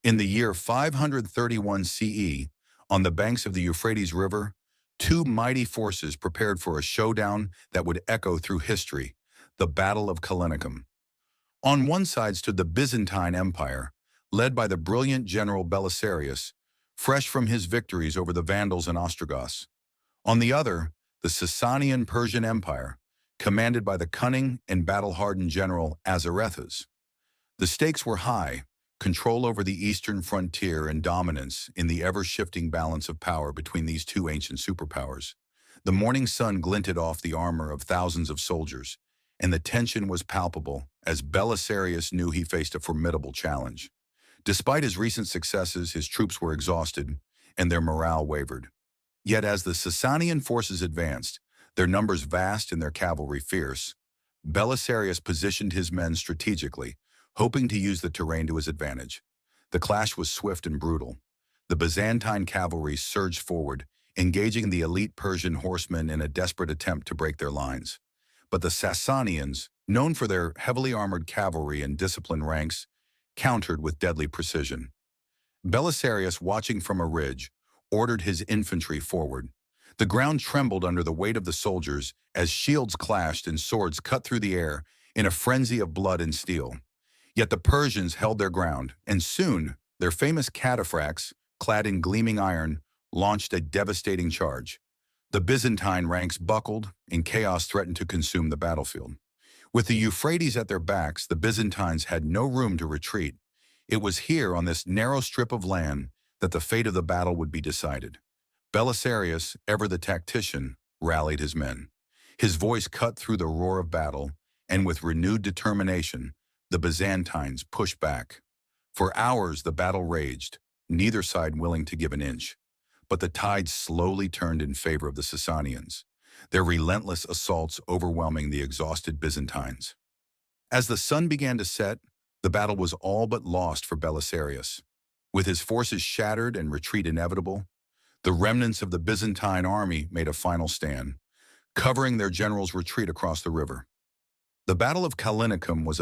In the year 531 CE, on the banks of the Euphrates River, two mighty forces prepared for a showdown that would echo through history, the Battle of Callinicum. On one side stood the Byzantine Empire, led by the brilliant General Belisarius, fresh from his victories over the Vandals and Ostrogoths. On the other, the Sassanian Persian Empire, commanded by the cunning and battle-hardened General Azarethes. The stakes were high: control over the eastern frontier and dominance in the ever-shifting balance of power between these two ancient superpowers. The morning sun glinted off the armor of thousands of soldiers, and the tension was palpable as Belisarius knew he faced a formidable challenge. Despite his recent successes, his troops were exhausted, and their morale wavered. Yet as the Sassanian forces advanced, their numbers vast and their cavalry fierce, Belisarius positioned his men strategically, hoping to use the terrain to his advantage. The clash was swift and brutal. The Byzantine cavalry surged forward, engaging the elite Persian horsemen in a desperate attempt to break their lines. But the Sassanians, known for their heavily armored cavalry and disciplined ranks, countered with deadly precision. Belisarius, watching from a ridge, ordered his infantry forward. The ground trembled under the weight of the soldiers as shields clashed and swords cut through the air in a frenzy of blood and steel. Yet the Persians held their ground, and soon their famous cataphracts, clad in gleaming iron, launched a devastating charge. The Byzantine ranks buckled, and chaos threatened to consume the battlefield. With the Euphrates at their backs, the Byzantines had no room to retreat. It was here, on this narrow strip of land, that the fate of the battle would be decided. Belisarius, ever the tactician, rallied his men. His voice cut through the roar of battle, and with renewed determination, the Byzantines pushed back. For hours the battle raged, neither side willing to give an inch. But the tide slowly turned in favor of the Sassanians, their relentless assaults overwhelming the exhausted Byzantines. As the sun began to set, the battle was all but lost for Belisarius. With his forces shattered and retreat inevitable, the remnants of the Byzantine army made a final stand, covering their general's retreat across the river. The Battle of Callinicum was